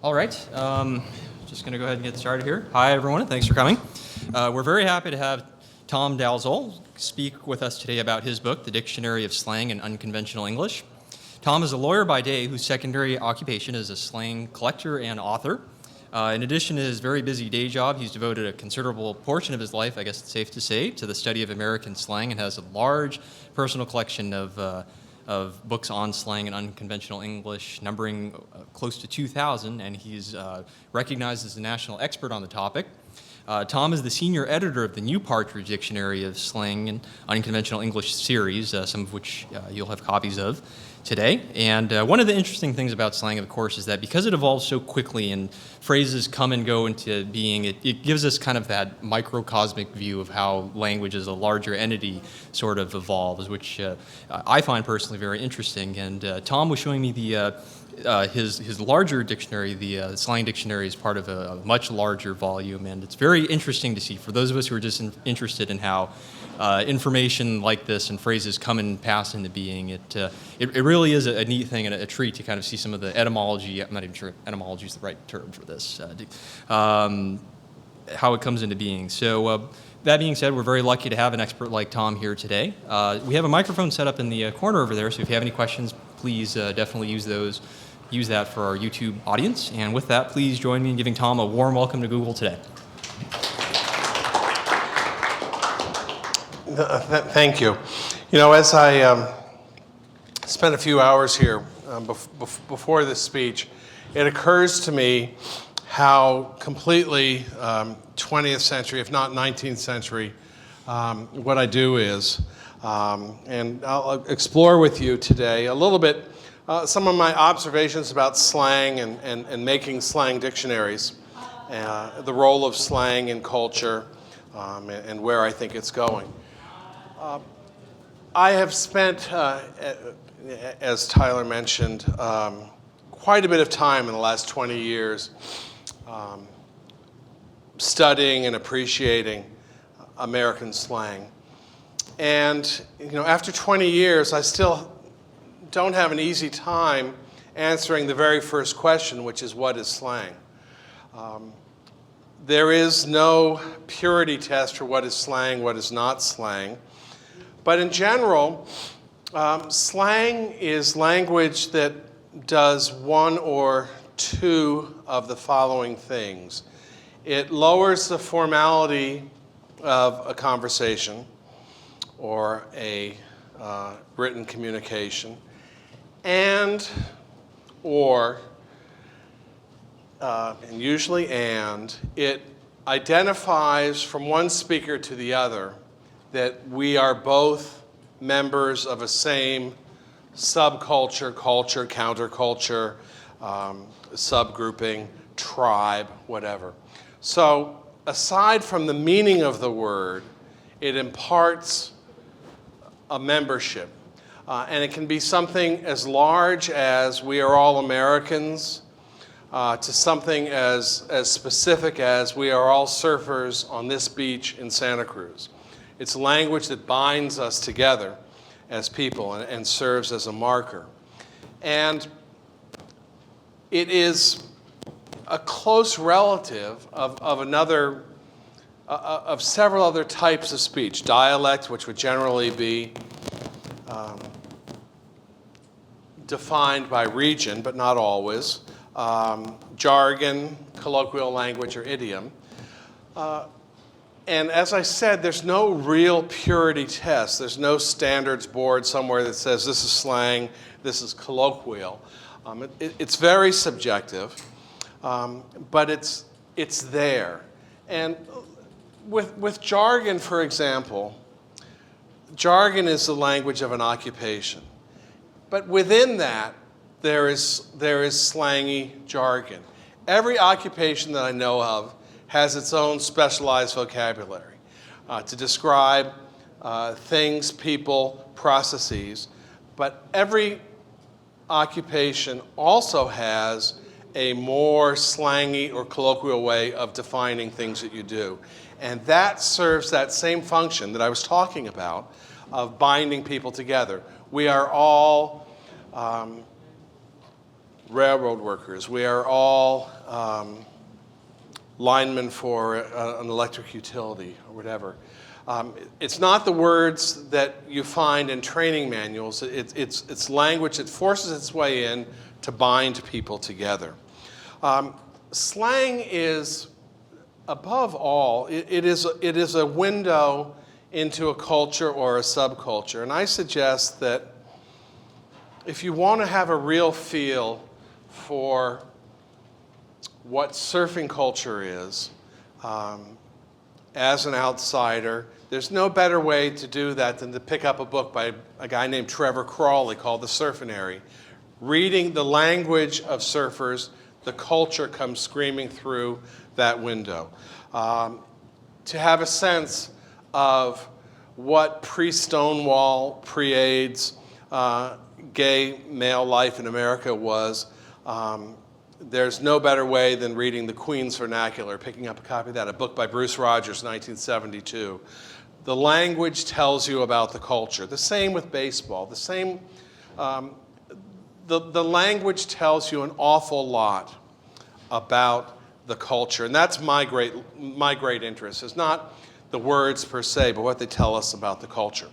All right, just going to go ahead and get started here. Hi, everyone, and thanks for coming. We're very happy to have Tom Dalzell speak with us today about his book, The Dictionary of Slang and Unconventional English. Tom is a lawyer by day whose secondary occupation is a slang collector and author. In addition to his very busy day job, he's devoted a considerable portion of his life, I guess it's safe to say, to the study of American slang and has a large personal collection of books on slang and unconventional English, numbering close to 2,000, and he's recognized as a national expert on the topic. Tom is the senior editor of the new Partridge Dictionary of Slang and Unconventional English series, some of which you'll have copies of today. And one of the interesting things about slang, of course, is that because it evolves so quickly and phrases come and go into being, it gives us kind of that microcosmic view of how language as a larger entity sort of evolves, which I find personally very interesting. And Tom was showing me his larger dictionary, the Slang Dictionary, is part of a much larger volume, and it's very interesting to see for those of us who are just interested in how information like this and phrases come and pass into being. It really is a neat thing and a treat to kind of see some of the etymology. I'm not even sure etymology is the right term for this. How it comes into being. So that being said, we're very lucky to have an expert like Tom here today. We have a microphone set up in the corner over there, so if you have any questions, please definitely use that for our YouTube audience. And with that, please join me in giving Tom a warm welcome to Google today. Thank you. You know, as I spent a few hours here before this speech, it occurs to me how completely 20th century, if not 19th century, what I do is. And I'll explore with you today a little bit some of my observations about slang and making slang dictionaries, the role of slang in culture, and where I think it's going. I have spent, as Tyler mentioned, quite a bit of time in the last 20 years studying and appreciating American slang. And after 20 years, I still don't have an easy time answering the very first question, which is, what is slang? There is no purity test for what is slang, what is not slang. But in general, slang is language that does one or two of the following things. It lowers the formality of a conversation or a written communication, and usually it identifies from one speaker to the other that we are both members of a same subculture, culture, counterculture, subgrouping, tribe, whatever. So aside from the meaning of the word, it imparts a membership. And it can be something as large as we are all Americans, to something as specific as we are all surfers on this beach in Santa Cruz. It's language that binds us together as people and serves as a marker. And it is a close relative of several other types of speech. Dialect, which would generally be defined by region, but not always. Jargon, colloquial language, or idiom. And as I said, there's no real purity test. There's no standards board somewhere that says this is slang, this is colloquial. It's very subjective, but it's there. And with jargon, for example, jargon is the language of an occupation. But within that, there is slangy jargon. Every occupation that I know of has its own specialized vocabulary to describe things, people, processes. But every occupation also has a more slangy or colloquial way of defining things that you do. And that serves that same function that I was talking about of binding people together. We are all railroad workers. We are all linemen for an electric utility or whatever. It's not the words that you find in training manuals. It's language that forces its way in to bind people together. Slang is, above all, it is a window into a culture or a subculture. And I suggest that if you want to have a real feel for what surfing culture is, as an outsider, there's no better way to do that than to pick up a book by a guy named Trevor Crawley called The Surfinary. Reading the language of surfers, the culture comes screaming through that window. To have a sense of what pre-Stonewall, pre-AIDS, gay male life in America was, there's no better way than reading the Queen's Vernacular, picking up a copy of that, a book by Bruce Rogers, 1972. The language tells you about the culture. The same with baseball. The same, the language tells you an awful lot about the culture, and that's my great interest. It's not the words per se, but what they tell us about the culture.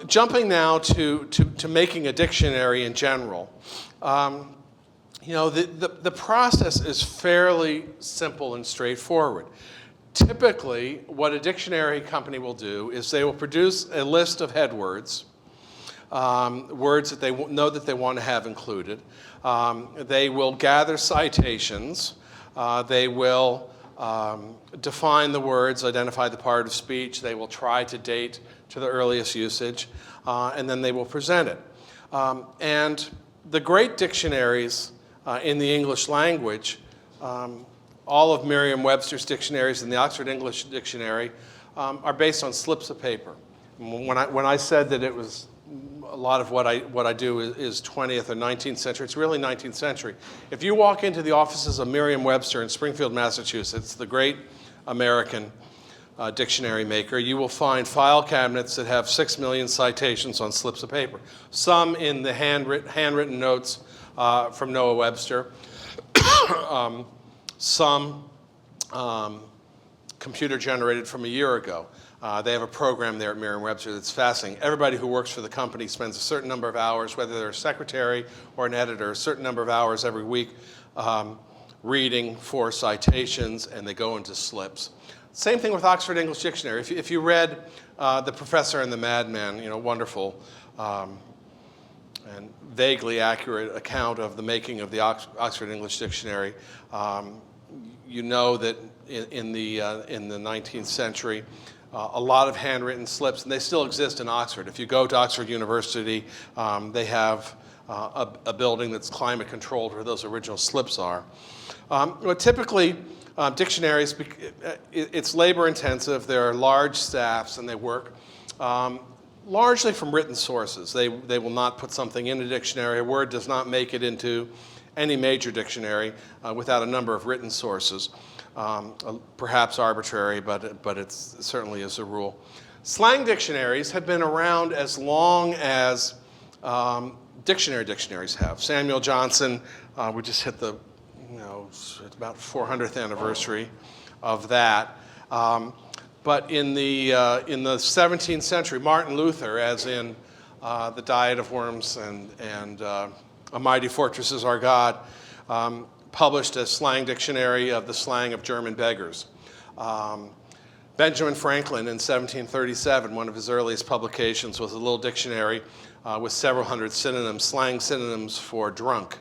Jumping now to making a dictionary in general. The process is fairly simple and straightforward. Typically, what a dictionary company will do is they will produce a list of head words, words that they know that they want to have included. They will gather citations. They will define the words, identify the part of speech. They will try to date to the earliest usage, and then they will present it. And the great dictionaries in the English language, all of Merriam-Webster's dictionaries and the Oxford English Dictionary are based on slips of paper. When I said that it was a lot of what I do is 20th or 19th century, it's really 19th century. If you walk into the offices of Merriam-Webster in Springfield, Massachusetts, the great American dictionary maker, you will find file cabinets that have 6 million citations on slips of paper. Some in the handwritten notes from Noah Webster, some computer generated from a year ago. They have a program there at Merriam-Webster that's fascinating. Everybody who works for the company spends a certain number of hours, whether they're a secretary or an editor, a certain number of hours every week reading for citations, and they go into slips. Same thing with Oxford English Dictionary. If you read The Professor and the Madman, wonderful and vaguely accurate account of the making of the Oxford English Dictionary, you know that in the 19th century, a lot of handwritten slips, and they still exist in Oxford. If you go to Oxford University, they have a building that's climate controlled where those original slips are. Typically, dictionaries, it's labor intensive. There are large staffs, and they work largely from written sources. They will not put something in a dictionary. A word does not make it into any major dictionary without a number of written sources. Perhaps arbitrary, but it certainly is a rule. Slang dictionaries have been around as long as dictionaries have. Samuel Johnson, we just hit the, it's about 400th anniversary of that. But in the 17th century, Martin Luther, as in The Diet of Worms and A Mighty Fortress is Our God, published a slang dictionary of the slang of German beggars. Benjamin Franklin in 1737, one of his earliest publications, was a little dictionary with several hundred synonyms, slang synonyms for drunk.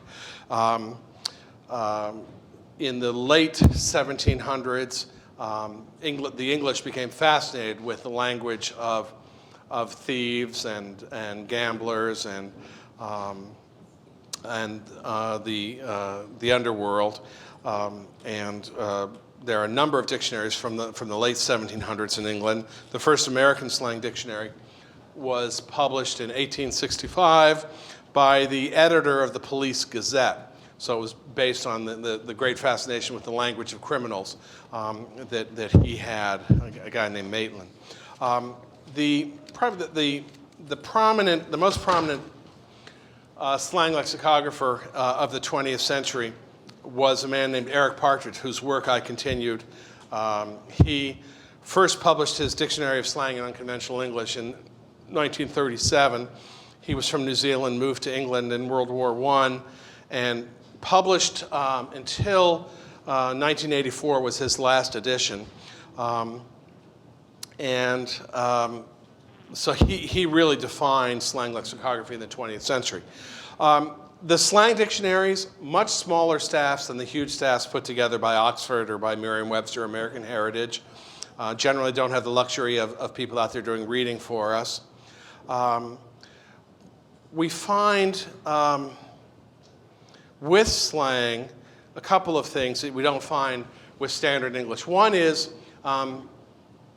In the late 1700s, the English became fascinated with the language of thieves and gamblers and the underworld, and there are a number of dictionaries from the late 1700s in England. The first American slang dictionary was published in 1865 by the editor of the Police Gazette. So it was based on the great fascination with the language of criminals that he had, a guy named Maitland. The most prominent Slanglexicographer of the 20th century was a man named Eric Partridge, whose work I continued. He first published his Dictionary of Slang and Unconventional English in 1937. He was from New Zealand, moved to England in World War I, and published until 1984 was his last edition. So he really defined slang lexicography in the 20th century. The slang dictionaries, much smaller staffs than the huge staffs put together by Oxford or by Merriam-Webster, American Heritage. Generally don't have the luxury of people out there doing reading for us. We find with slang a couple of things that we don't find with standard English. One is,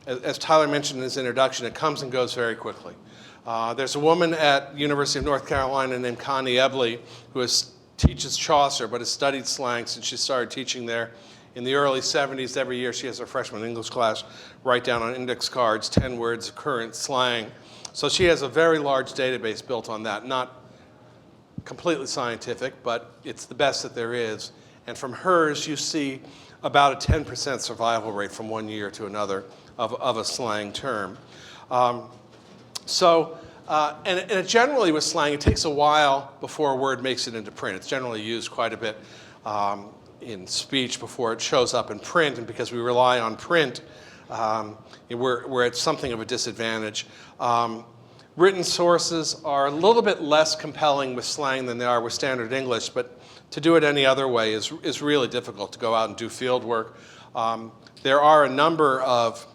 as Tyler mentioned in his introduction, it comes and goes very quickly. There's a woman at University of North Carolina named Connie Ebley who teaches Chaucer but has studied slang since she started teaching there in the early 70s. Every year she has her freshman English class write down on index cards 10 words of current slang. So she has a very large database built on that. Not completely scientific, but it's the best that there is. And from hers you see about a 10% survival rate from one year to another of a slang term. And generally with slang, it takes a while before a word makes it into print. It's generally used quite a bit in speech before it shows up in print, and because we rely on print, we're at something of a disadvantage. Written sources are a little bit less compelling with slang than they are with standard English, but to do it any other way is really difficult, to go out and do field work. There are a number of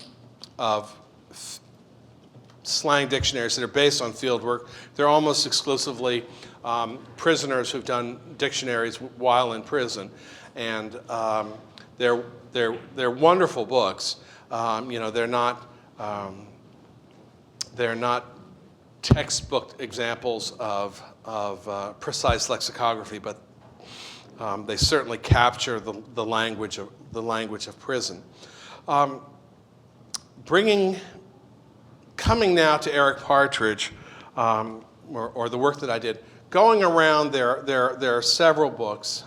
slang dictionaries that are based on field work. They're almost exclusively prisoners who've done dictionaries while in prison, and they're wonderful books. They're not textbook examples of precise lexicography, but they certainly capture the language of prison. Coming now to Eric Partridge, or the work that I did, going around there are several books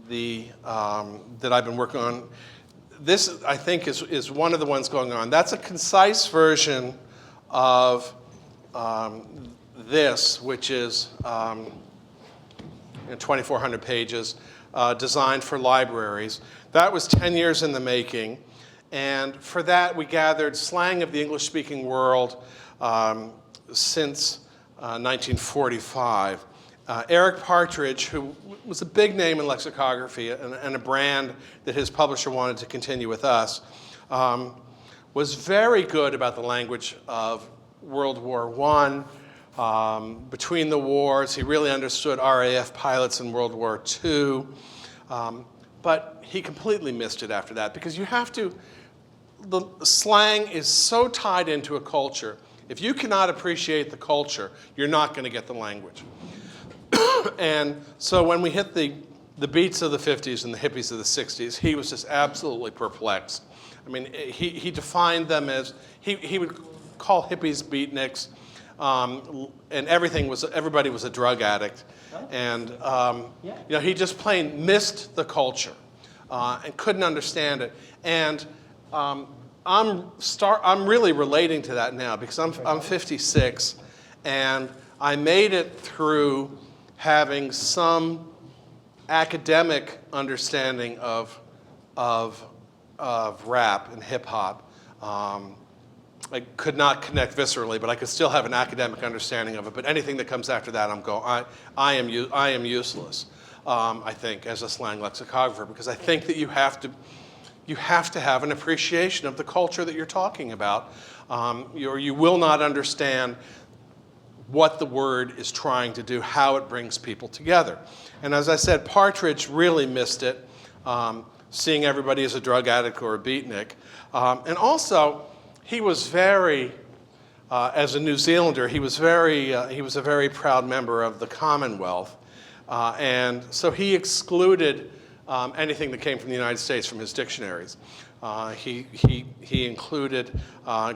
that I've been working on. This, I think, is one of the ones going on. That's a concise version of this, which is 2,400 pages, designed for libraries. That was 10 years in the making. And for that, we gathered slang of the English-speaking world since 1945. Eric Partridge, who was a big name in lexicography and a brand that his publisher wanted to continue with us, was very good about the language of World War I. Between the wars, he really understood RAF pilots in World War II. But he completely missed it after that, because the slang is so tied into a culture. If you cannot appreciate the culture, you're not going to get the language. And so when we hit the beats of the 50s and the hippies of the 60s, he was just absolutely perplexed. I mean, he defined them as, he would call hippies beatniks, and everybody was a drug addict. And he just plain missed the culture and couldn't understand it. And I'm really relating to that now, because I'm 56, and I made it through having some academic understanding of rap and hip hop. I could not connect viscerally, but I could still have an academic understanding of it. But anything that comes after that, I am useless. I think, as a slang lexicographer, because I think that you have to have an appreciation of the culture that you're talking about, or you will not understand what the word is trying to do, how it brings people together. And as I said, Partridge really missed it, seeing everybody as a drug addict or a beatnik. And also, he was very, as a New Zealander, he was a very proud member of the Commonwealth. And so he excluded anything that came from the United States from his dictionaries. He included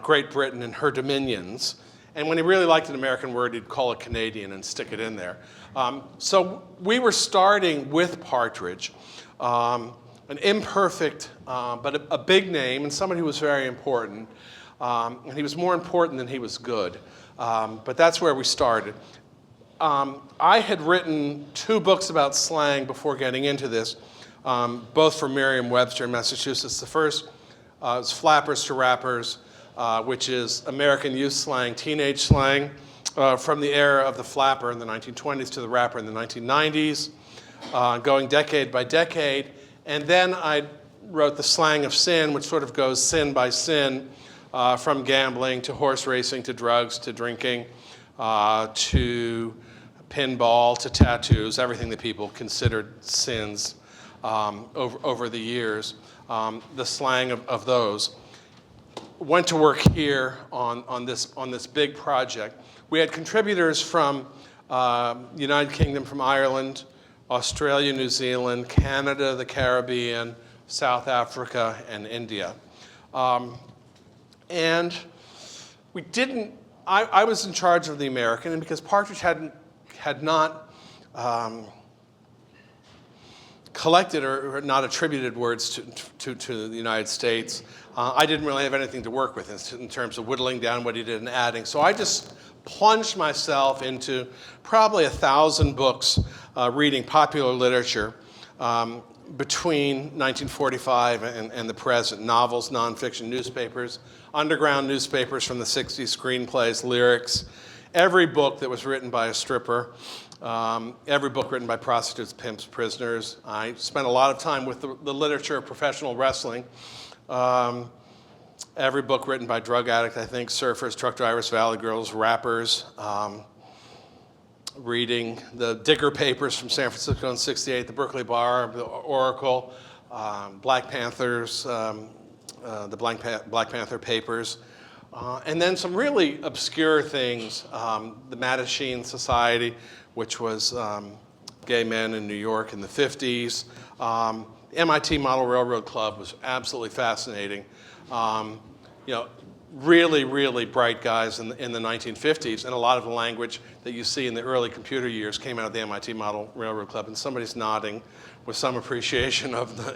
Great Britain and her dominions, And when he really liked an American word, he'd call it Canadian and stick it in there. So we were starting with Partridge, an imperfect, but a big name, and somebody who was very important. And he was more important than he was good. But that's where we started. I had written 2 books about slang before getting into this, both for Merriam-Webster in Massachusetts. The first is Flappers to Rappers, which is American youth slang, teenage slang, from the era of the flapper in the 1920s to the rapper in the 1990s, going decade by decade. And then I wrote The Slang of Sin, which sort of goes sin by sin, from gambling to horse racing to drugs to drinking to pinball to tattoos, everything that people considered sins over the years, the slang of those. Went to work here on this big project. We had contributors from United Kingdom, from Ireland, Australia, New Zealand, Canada, the Caribbean, South Africa, and India. And we didn't, I was in charge of the American, and because Partridge had not collected or not attributed words to the United States, I didn't really have anything to work with in terms of whittling down what he did and adding. So I just plunged myself into probably 1,000 books reading popular literature between 1945 and the present. Novels, nonfiction, newspapers, underground newspapers from the 60s, screenplays, lyrics, every book that was written by a stripper, every book written by prostitutes, pimps, prisoners. I spent a lot of time with the literature of professional wrestling. Every book written by drug addicts, I think, surfers, truck drivers, valley girls, rappers, reading the Digger papers from San Francisco in '68, the Berkeley Bar, the Oracle, Black Panthers, the Black Panther papers, and then some really obscure things, the Mattachine Society, which was gay men in New York in the 50s. MIT Model Railroad Club was absolutely fascinating. Really, really bright guys in the 1950s, and a lot of the language that you see in the early computer years came out of the MIT Model Railroad Club, and somebody's nodding with some appreciation of the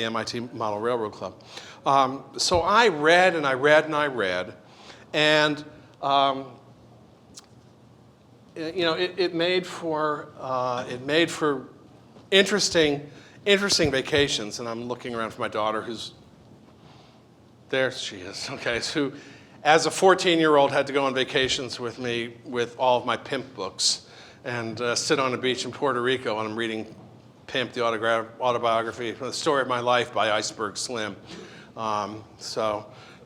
MIT Model Railroad Club. So I read and I read and I read, and it made for interesting vacations. And I'm looking around for my daughter, who's there. She is. Okay, who, as a 14-year-old, had to go on vacations with me with all of my pimp books and sit on a beach in Puerto Rico, and I'm reading Pimp, the autobiography, the story of my life by Iceberg Slim. So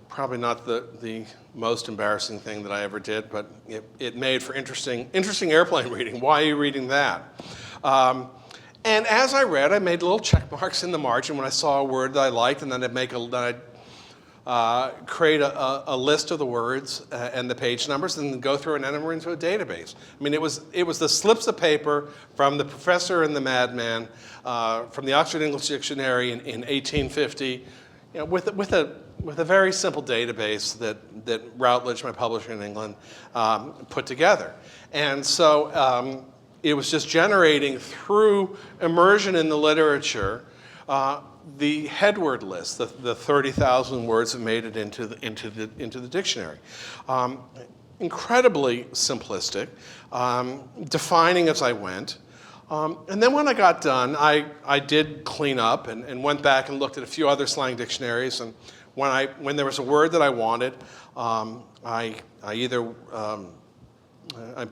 probably not the most embarrassing thing that I ever did, but it made for interesting airplane reading. Why are you reading that? And as I read, I made little check marks in the margin when I saw a word that I liked, and then I'd create a list of the words and the page numbers, and then go through and enter them into a database. I mean, it was the slips of paper from the Professor and the Madman, from the Oxford English Dictionary in 1850, with a very simple database that Routledge, my publisher in England, put together. And so it was just generating through immersion in the literature the headword list, the 30,000 words that made it into the dictionary. Incredibly simplistic, defining as I went. And then when I got done, I did clean up and went back and looked at a few other slang dictionaries. And when there was a word that I wanted, I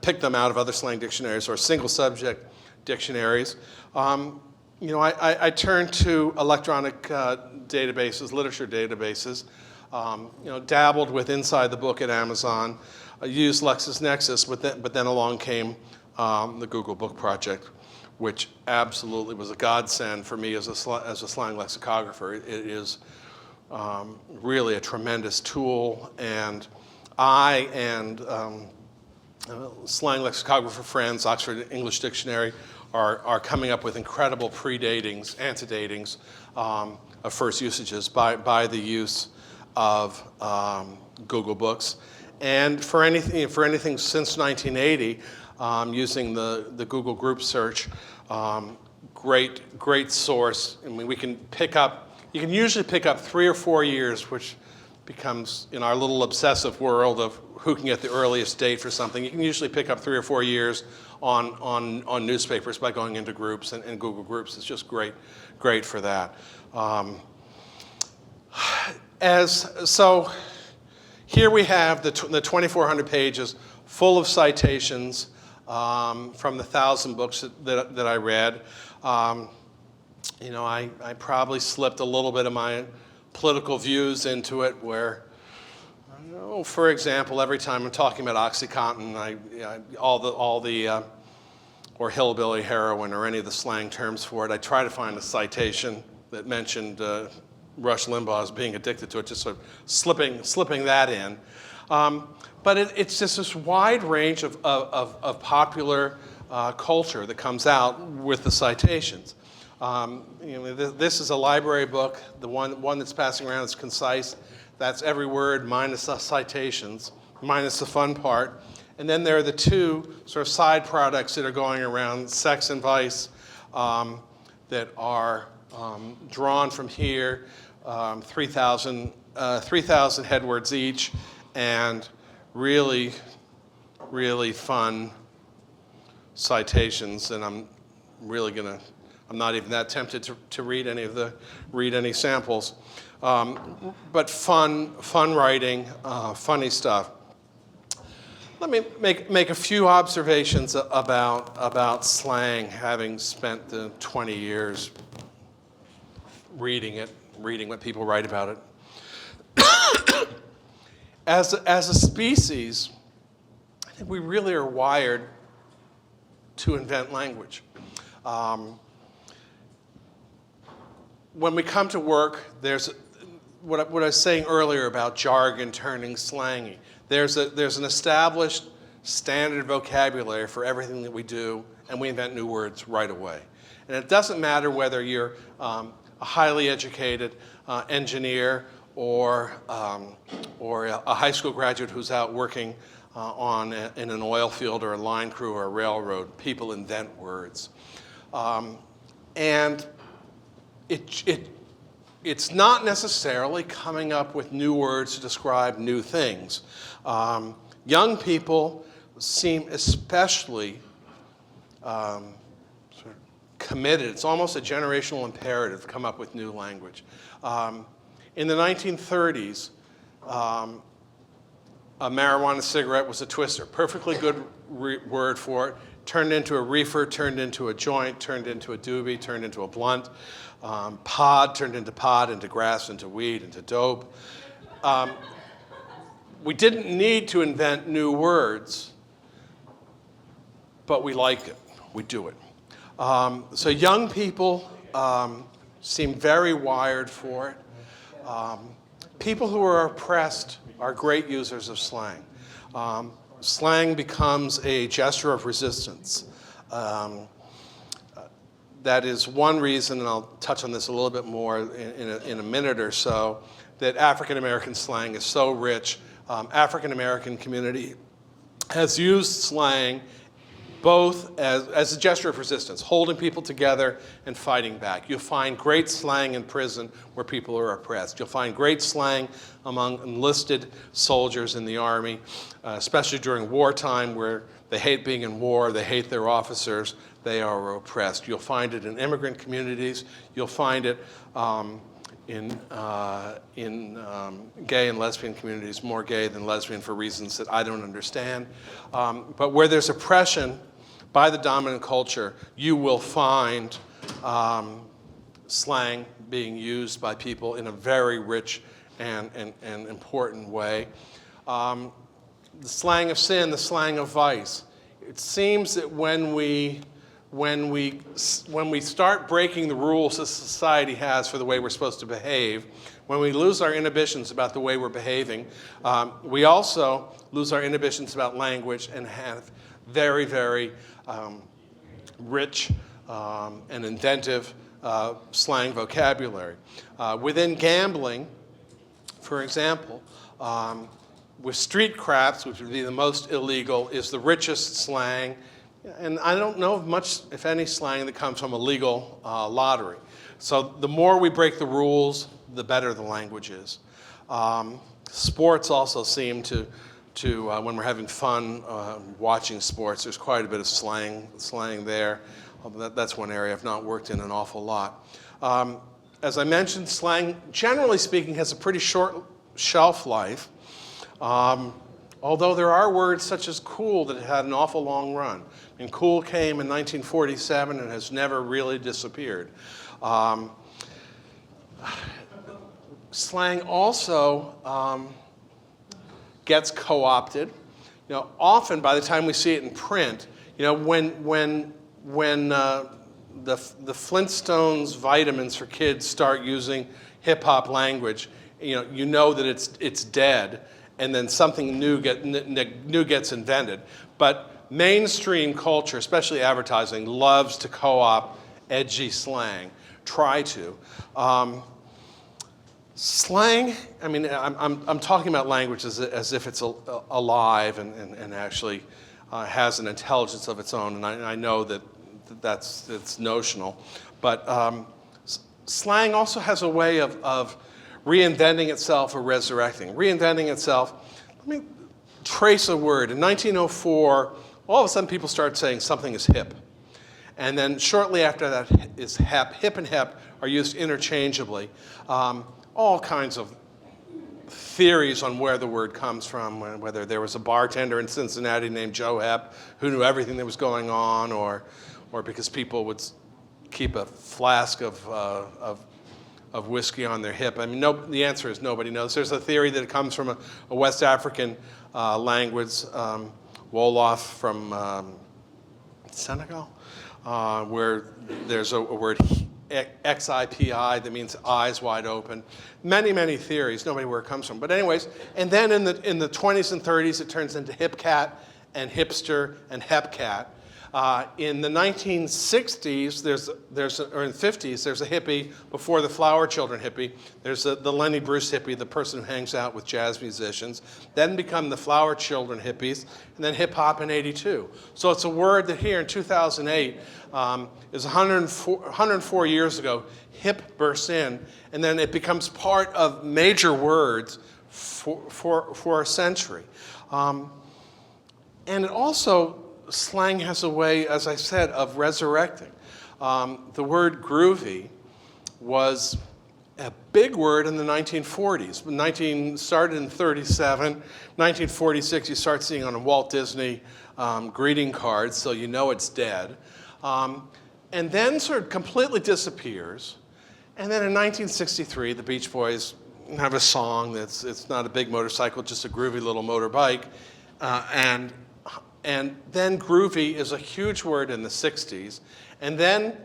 picked them out of other slang dictionaries or single subject dictionaries. I turned to electronic databases, literature databases, dabbled with Inside the Book at Amazon, used LexisNexis, but then along came the Google Book Project, which absolutely was a godsend for me as a slang lexicographer. It is really a tremendous tool, and I and slang lexicographer friends, Oxford English Dictionary, are coming up with incredible antedatings of first usages by the use of Google Books. And for anything since 1980, using the Google group search, great source. I mean, you can usually pick up 3 or 4 years, which becomes, in our little obsessive world of who can get the earliest date for something, you can usually pick up 3 or 4 years on newspapers by going into groups, and Google Groups is just great for that. So here we have the 2,400 pages full of citations from the 1,000 books that I read. I probably slipped a little bit of my political views into it, where, for example, every time I'm talking about OxyContin, or hillbilly heroin or any of the slang terms for it, I try to find a citation that mentioned Rush Limbaugh as being addicted to it, just sort of slipping that in. But it's just this wide range of popular culture that comes out with the citations. This is a library book. The one that's passing around is concise. That's every word minus the citations, minus the fun part. And then there are the two sort of side products that are going around, Sex and Vice, that are drawn from here, 3,000 headwords each, and really fun citations. And I'm not even that tempted to read any samples, but fun writing, funny stuff. Let me make a few observations about slang, having spent the 20 years reading what people write about it. As a species, I think we really are wired to invent language. When we come to work, there's what I was saying earlier about jargon turning slangy. There's an established standard vocabulary for everything that we do, and we invent new words right away. And it doesn't matter whether you're a highly educated engineer or a high school graduate who's out working in an oil field or a line crew or a railroad. People invent words. And it's not necessarily coming up with new words to describe new things. Young people seem especially sort of committed. It's almost a generational imperative to come up with new language. In the 1930s, a marijuana cigarette was a twister. Perfectly good word for it. Turned into a reefer, turned into a joint, turned into a doobie, turned into a blunt. Pod turned into pod, into grass, into weed, into dope. We didn't need to invent new words, but we like it. We do it. So young people seem very wired for it. People who are oppressed are great users of slang. Slang becomes a gesture of resistance. That is one reason, and I'll touch on this a little bit more in a minute or so, that African American slang is so rich. African American community has used slang both as a gesture of resistance, holding people together and fighting back. You'll find great slang in prison where people are oppressed. You'll find great slang among enlisted soldiers in the Army, especially during wartime, where they hate being in war, they hate their officers, they are oppressed. You'll find it in immigrant communities. You'll find it in gay and lesbian communities, more gay than lesbian for reasons that I don't understand. But where there's oppression by the dominant culture, you will find slang being used by people in a very rich and important way. The slang of sin, the slang of vice. It seems that when we start breaking the rules that society has for the way we're supposed to behave, when we lose our inhibitions about the way we're behaving, we also lose our inhibitions about language and have very, very rich and inventive slang vocabulary. Within gambling, for example, with street craps, which would be the most illegal, is the richest slang. And I don't know of much, if any, slang that comes from a legal lottery. So the more we break the rules, the better the language is. Sports also seem to when we're having fun watching sports, there's quite a bit of slang there. That's one area I've not worked in an awful lot. As I mentioned, slang, generally speaking, has a pretty short shelf life. Although there are words such as cool that had an awful long run. I mean, cool came in 1947 and has never really disappeared. Slang also gets co-opted. You know, often by the time we see it in print, you know, when the Flintstones vitamins for kids start using hip-hop language, you know that it's dead, and then something new gets invented. But mainstream culture, especially advertising, loves to co-opt edgy slang. Try to. Slang, I mean, I'm talking about language as if it's alive and actually has an intelligence of its own, and I know that it's notional. But slang also has a way of reinventing itself or resurrecting. Reinventing itself, let me trace a word. In 1904, all of a sudden people started saying something is hip. And then shortly after that is hep. Hip and hep are used interchangeably. All kinds of theories on where the word comes from, whether there was a bartender in Cincinnati named Joe Hep who knew everything that was going on, or because people would keep a flask of whiskey on their hip. I mean, the answer is nobody knows. There's a theory that it comes from a West African language, Wolof from Senegal, where there's a word XIPI that means eyes wide open. Many, many theories, nobody where it comes from. But anyways, and then in the 20s and 30s, it turns into hip cat and hipster and hep cat. In the 1960s, or in the 50s, there's a hippie before the Flower Children hippie. There's the Lenny Bruce hippie, the person who hangs out with jazz musicians. Then become the Flower Children hippies, and then hip hop in '82. So it's a word that here in 2008 is 104 years ago. Hip bursts in, and then it becomes part of major words for a century. And it also, slang has a way, as I said, of resurrecting. The word groovy was a big word in the 1940s. Started in 37. 1946, you start seeing on a Walt Disney greeting cards, so you know it's dead. And then sort of completely disappears. And then in 1963, the Beach Boys have a song it's not a big motorcycle, just a groovy little motorbike. And then groovy is a huge word in the 60s, and then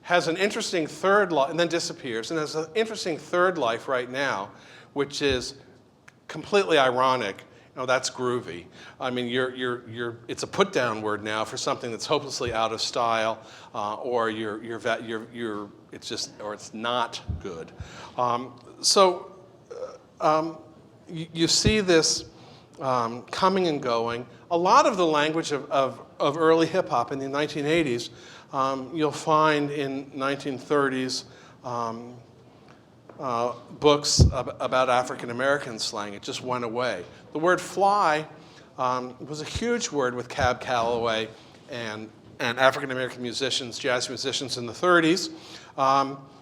has an interesting third life, and then disappears, and has an interesting third life right now, which is completely ironic. That's groovy. I mean, it's a put-down word now for something that's hopelessly out of style, or it's not good. You see this coming and going. A lot of the language of early hip-hop in the 1980s, you'll find in 1930s books about African-American slang. It just went away. The word fly was a huge word with Cab Calloway and African-American musicians, jazz musicians in the 30s.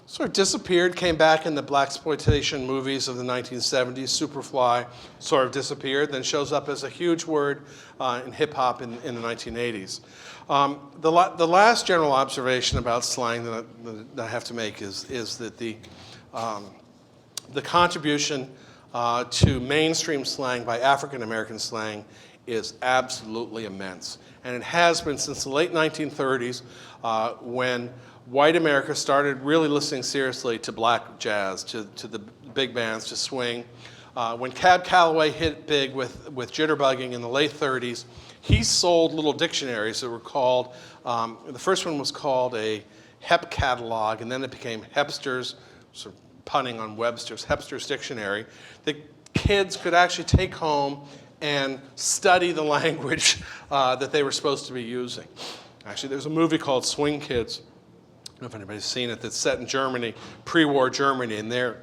Sort of disappeared, came back in the blaxploitation movies of the 1970s. Superfly sort of disappeared, then shows up as a huge word in hip-hop in the 1980s. The last general observation about slang that I have to make is that the contribution to mainstream slang by African-American slang is absolutely immense. And it has been since the late 1930s when white America started really listening seriously to black jazz, to the big bands, to swing. When Cab Calloway hit big with jitterbugging in the late 30s, he sold little dictionaries that were called, the first one was called a Hep Catalog, and then it became Hepster's, sort of punning on Webster's, Hepster's Dictionary, that kids could actually take home and study the language that they were supposed to be using. Actually, there's a movie called Swing Kids. I don't know if anybody's seen it, that's set in Germany, pre-war Germany, and they're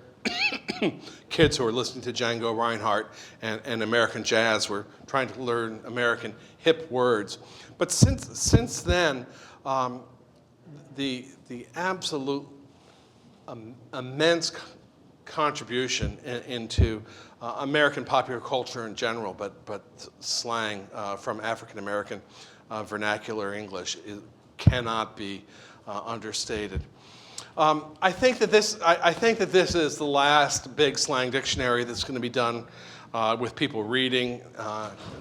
kids who are listening to Django Reinhardt and American jazz were trying to learn American hip words. But since then, the absolute immense contribution into American popular culture in general, but slang from African American vernacular English cannot be understated. I think that this is the last big slang dictionary that's going to be done with people reading,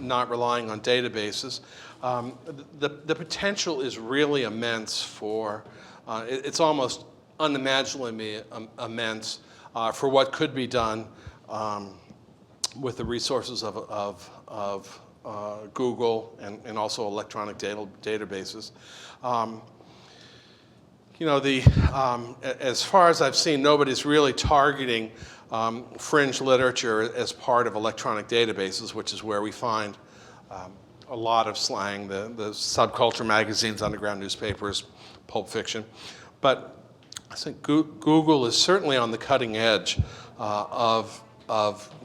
not relying on databases. The potential is really immense for. It's almost unimaginably immense for what could be done with the resources of Google and also electronic databases. As far as I've seen, nobody's really targeting fringe literature as part of electronic databases, which is where we find a lot of slang, the subculture magazines, underground newspapers, pulp fiction. But I think Google is certainly on the cutting edge of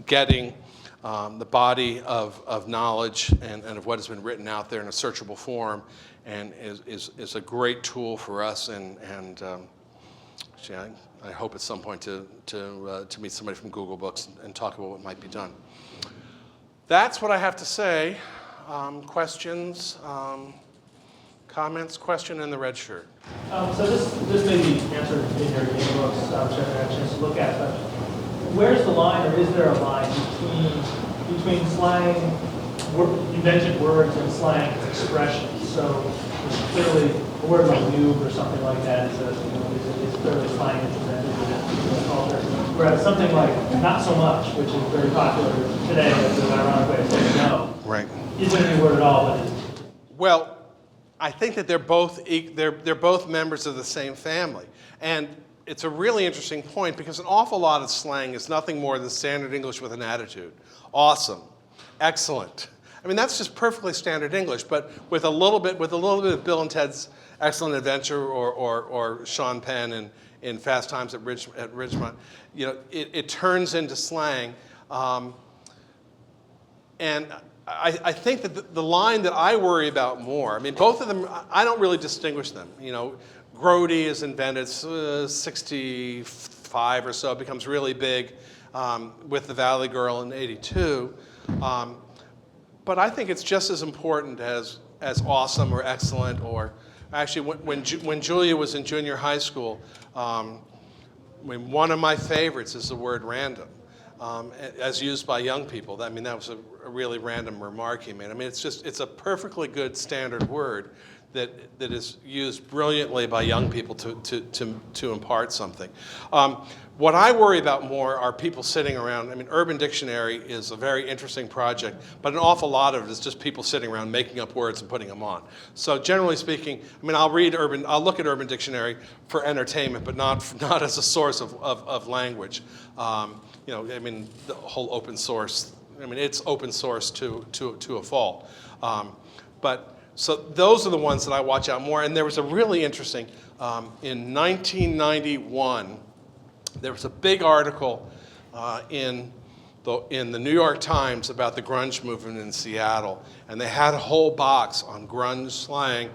getting the body of knowledge and of what has been written out there in a searchable form, and is a great tool for us. And actually, I hope at some point to meet somebody from Google Books and talk about what might be done. That's what I have to say. Questions, comments? Question in the red shirt. So this may be answered in your books, which I've had a chance to look at, but where's the line, or is there a line between slang, invented words, and slang expressions? So clearly, a word like noob or something like that is clearly slang that's invented in the culture. Whereas something like not so much, which is very popular today, as an ironic way of saying no, Right. isn't any word at all, but Well, I think that they're both members of the same family. And it's a really interesting point because an awful lot of slang is nothing more than standard English with an attitude. Awesome. Excellent. I mean, that's just perfectly standard English, but with a little bit of Bill and Ted's Excellent Adventure or Sean Penn in Fast Times at Ridgemont, it turns into slang. And I think that the line that I worry about more, I mean, both of them, I don't really distinguish them. Grody is invented 65 or so, becomes really big with the Valley Girl in '82. But I think it's just as important as awesome or excellent, or actually when Julia was in junior high school, one of my favorites is the word random. As used by young people. I mean, that was a really random remark he made. I mean, it's a perfectly good standard word that is used brilliantly by young people to impart something. What I worry about more are people sitting around. I mean, Urban Dictionary is a very interesting project, but an awful lot of it is just people sitting around making up words and putting them on. So generally speaking, I mean, I'll look at Urban Dictionary for entertainment, but not as a source of language. I mean, the whole open source. I mean, it's open source to a fault. So those are the ones that I watch out more. And there was a really interesting in 1991. There was a big article in the New York Times about the grunge movement in Seattle, and they had a whole box on grunge slang.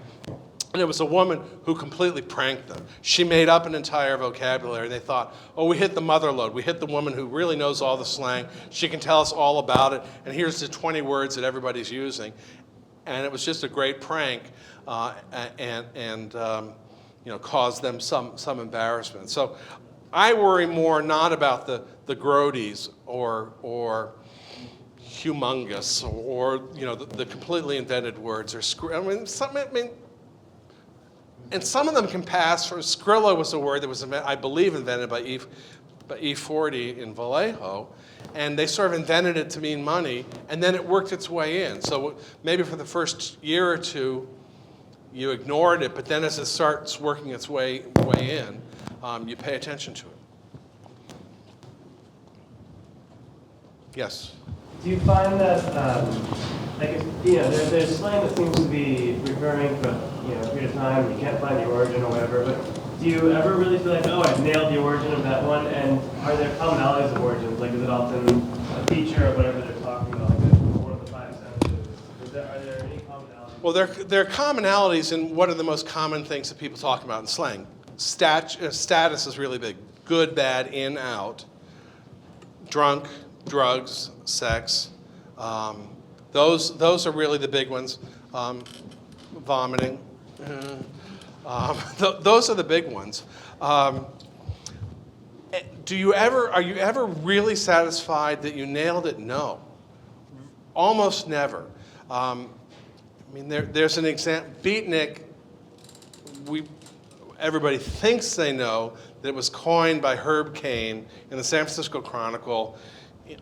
And it was a woman who completely pranked them. She made up an entire vocabulary. They thought, oh, we hit the mother lode. We hit the woman who really knows all the slang. She can tell us all about it. And here's the 20 words that everybody's using. And it was just a great prank, and caused them some embarrassment. So I worry more not about the Grodies or humongous or the completely invented words or and some of them can pass for. Skrilla was a word that was, I believe, invented by E40 in Vallejo, and they sort of invented it to mean money, and then it worked its way in. So maybe for the first year or two, you ignored it, but then as it starts working its way in, you pay attention to it. Yes. Do you find that, there's slang that seems to be recurring for, a period of time, you can't find the origin or whatever, but do you ever really feel like, oh, I've nailed the origin of that one, and are there commonalities of origins? Like, is it often a feature of whatever they're talking about, like one of the five senses? Are there any commonalities? Well, there are commonalities in what are the most common things that people talk about in slang. Status is really big. Good, bad, in, out. Drunk, drugs, sex. Those are really the big ones. Vomiting. Those are the big ones. Are you ever really satisfied that you nailed it? No. Almost never. There's an example. Beatnik, everybody thinks they know that it was coined by Herb Caen in the San Francisco Chronicle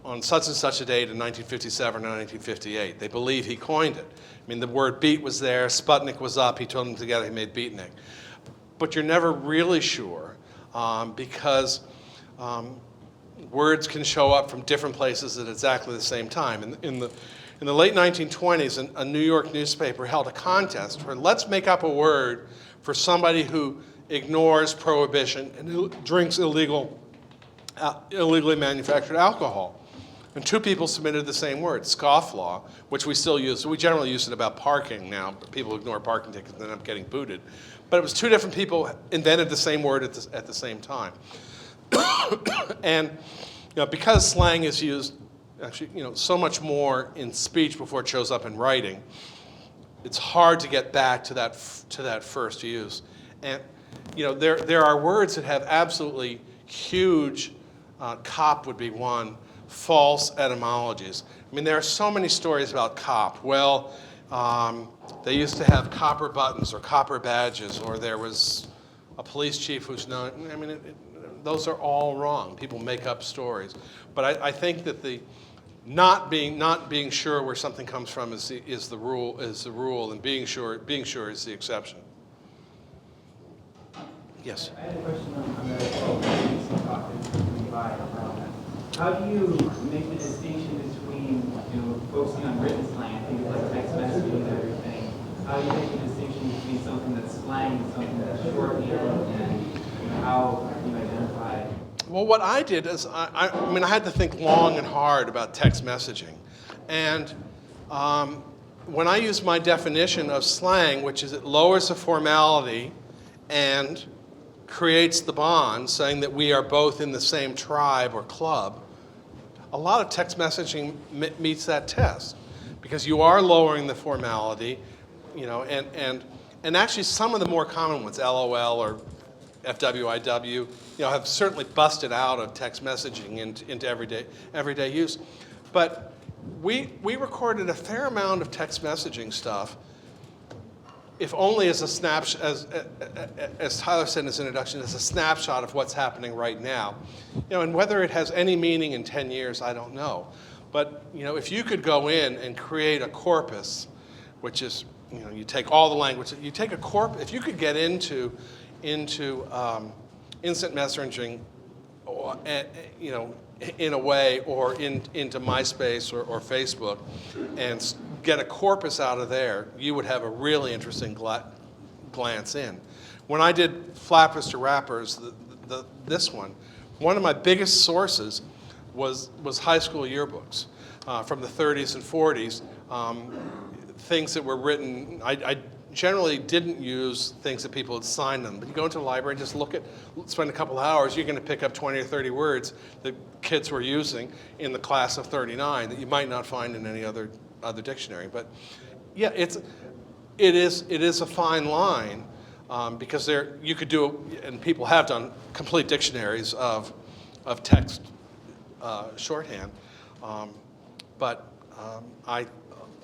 on such and such a date in 1957 or 1958. They believe he coined it. The word beat was there, Sputnik was up, he told them together, he made Beatnik. But you're never really sure because words can show up from different places at exactly the same time. In the late 1920s, a New York newspaper held a contest where let's make up a word for somebody who ignores prohibition and who drinks illegally manufactured alcohol. And two people submitted the same word, scofflaw, which we still use. So we generally use it about parking now. But people ignore parking tickets and end up getting booted. But it was two different people invented the same word at the same time. And because slang is used actually so much more in speech before it shows up in writing, it's hard to get back to that first use. And there are words that have absolutely huge, cop would be one, false etymologies. There are so many stories about cop. Well, they used to have copper buttons or copper badges, or there was a police chief who's known. Those are all wrong. People make up stories. But I think that the not being sure where something comes from is the rule, and being sure is the exception. Yes. I had a question on the talk that you by. How do you make the distinction between, focusing on written slang, I think like text messaging and everything, how do you make the distinction between something that's slang and something that's shorthand, and how you identify? Well, what I did is, I had to think long and hard about text messaging. And when I use my definition of slang, which is it lowers the formality and creates the bond, saying that we are both in the same tribe or club, a lot of text messaging meets that test, because you are lowering the formality, and actually some of the more common ones, LOL or FWIW, have certainly busted out of text messaging into everyday use. But we recorded a fair amount of text messaging stuff, if only as a snapshot, as Tyler said in his introduction, as a snapshot of what's happening right now. And whether it has any meaning in 10 years, I don't know. But if you could go in and create a corpus, which is, you take all the language, you take a corpus. If you could get into instant messaging, in a way, or into MySpace or Facebook, and get a corpus out of there, you would have a really interesting glance in. When I did Flappers to Rappers, this one of my biggest sources was high school yearbooks from the 30s and 40s, things that were written. I generally didn't use things that people had signed them, but you go into the library and just spend a couple of hours, you're going to pick up 20 or 30 words that kids were using in the class of 39 that you might not find in any other dictionary. But yeah, it is a fine line, because you could do, and people have done, complete dictionaries of text shorthand, but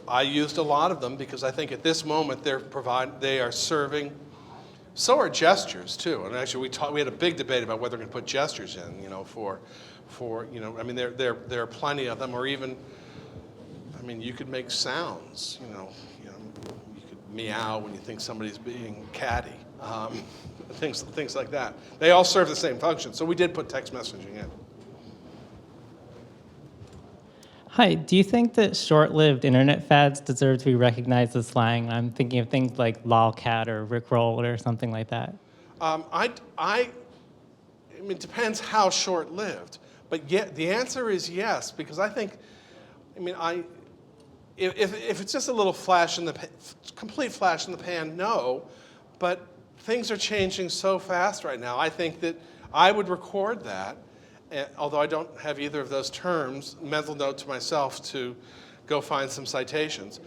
I used a lot of them because I think at this moment they are serving. So are gestures too, and actually we had a big debate about whether we're going to put gestures in, there are plenty of them, or even, you could make sounds, you could meow when you think somebody's being catty, things like that. They all serve the same function, so we did put text messaging in. Hi, do you think that short-lived internet fads deserve to be recognized as slang? I'm thinking of things like lolcat or rickroll or something like that. I mean, it depends how short-lived, but yet the answer is yes, because I think, I mean, if it's just a little flash in the complete flash in the pan, no, but things are changing so fast right now. I think that I would record that, although I don't have either of those terms. Mental note to myself to go find some citations.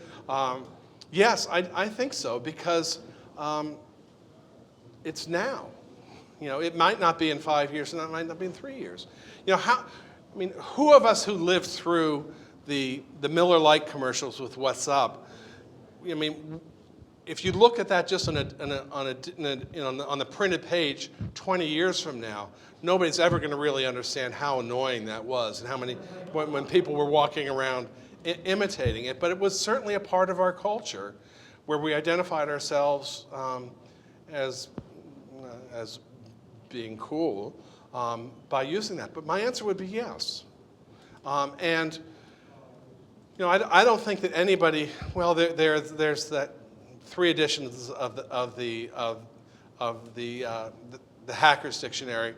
Yes, I think so, because it's now. You know, it might not be in 5 years, and it might not be in 3 years. You know, I mean, who of us who lived through the Miller Lite commercials with "What's Up"? I mean, if you look at that just on the printed page 20 years from now, nobody's ever going to really understand how annoying that was, and how many when people were walking around imitating it. But it was certainly a part of our culture, where we identified ourselves as being cool by using that. But my answer would be yes. And you know, I don't think that anybody. Well, there's that 3 editions of the Hacker's Dictionary,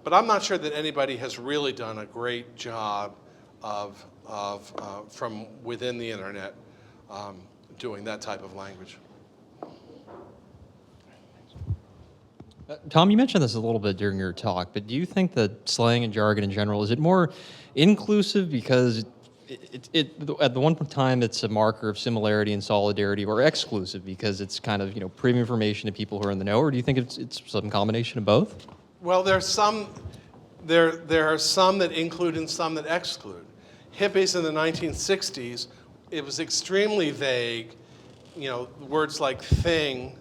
but I'm not sure that anybody has really done a great job of from within the internet doing that type of language. Tom, you mentioned this a little bit during your talk, but do you think that slang and jargon in general, is it more inclusive because at the one time it's a marker of similarity and solidarity, or exclusive because it's kind of, you know, premium information to people who are in the know, or do you think it's some combination of both? Well, there are some that include and some that exclude. Hippies in the 1960s, it was extremely vague. You know, words like thing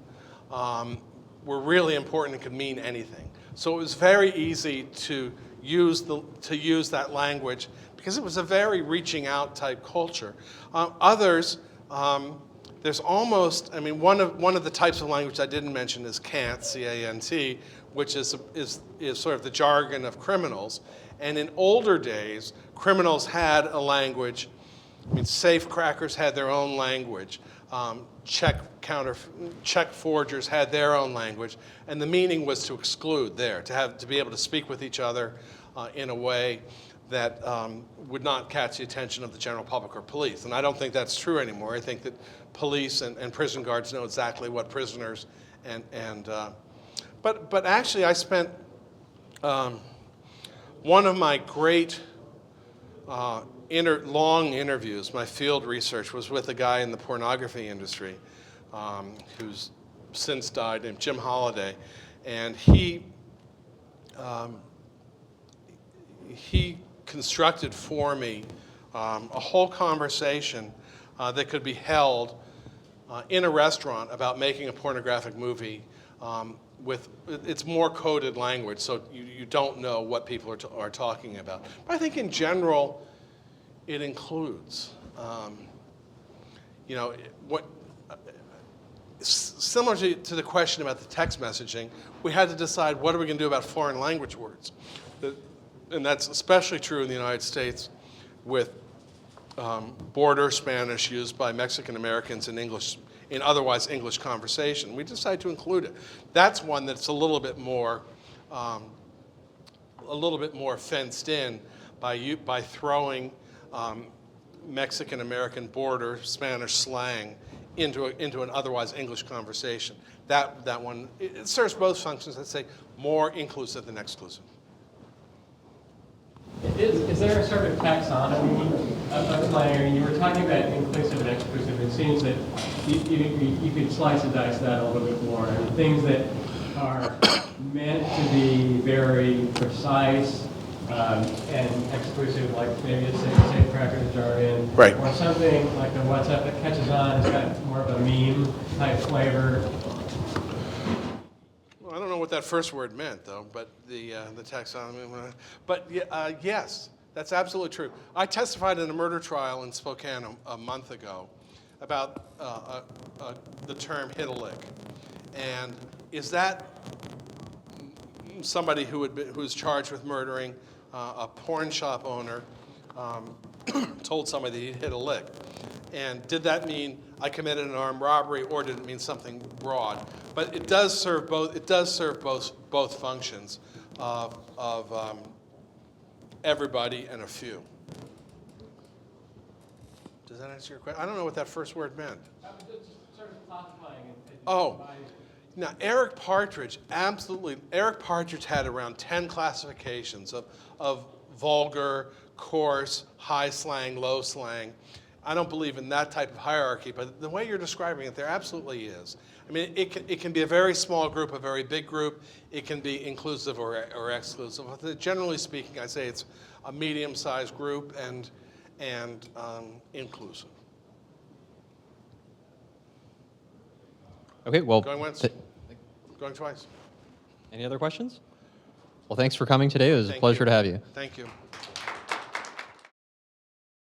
were really important and could mean anything. So it was very easy to use that language because it was a very reaching out type culture. Others, there's almost, I mean, one of the types of language I didn't mention is cant, C-A-N-T, which is sort of the jargon of criminals. And in older days, criminals had a language. I mean, safecrackers had their own language. Check forgers had their own language, and the meaning was to exclude to be able to speak with each other in a way that would not catch the attention of the general public or police. And I don't think that's true anymore. I think that police and prison guards know exactly what prisoners but actually I spent one of my great long interviews, my field research, was with a guy in the pornography industry who's since died, named Jim Holliday, and he constructed for me a whole conversation that could be held in a restaurant about making a pornographic movie with it's more coded language, so you don't know what people are talking about. But I think in general, it includes, you know, similar to the question about the text messaging, we had to decide what are we going to do about foreign language words. And that's especially true in the United States with border Spanish used by Mexican Americans in otherwise English conversation. We decided to include it. That's one that's a little bit more fenced in by throwing Mexican American border Spanish slang into an otherwise English conversation. That one, it serves both functions. I'd say more inclusive than exclusive. Is there a sort of taxonomy of slang? I mean, you were talking about inclusive and exclusive. It seems that you could slice and dice that a little bit more. I mean, things that are meant to be very precise and exclusive, like maybe it's safe crackers jargon, right, or something like the WhatsApp that catches on. It's got more of a meme type flavor. I don't know what that first word meant, though, but the taxonomy. But yes, that's absolutely true. I testified in a murder trial in Spokane a month ago about the term "hit a lick," and is that somebody who's charged with murdering a porn shop owner told somebody that he'd hit a lick. And did that mean I committed an armed robbery, or did it mean something broad? But it does serve both. It does serve both functions of everybody and a few. Does that answer your question? I don't know what that first word meant. Sort of classifying it. Oh, now Eric Partridge, absolutely. Eric Partridge had around 10 classifications of vulgar, coarse, high slang, low slang. I don't believe in that type of hierarchy, but the way you're describing it, there absolutely is. I mean, it can be a very small group, a very big group. It can be inclusive or exclusive. But generally speaking, I say it's a medium-sized group and inclusive. Okay, well, Going once, going twice. any other questions? Well, thanks for coming today. It was a Thank pleasure you. to have you. Thank you.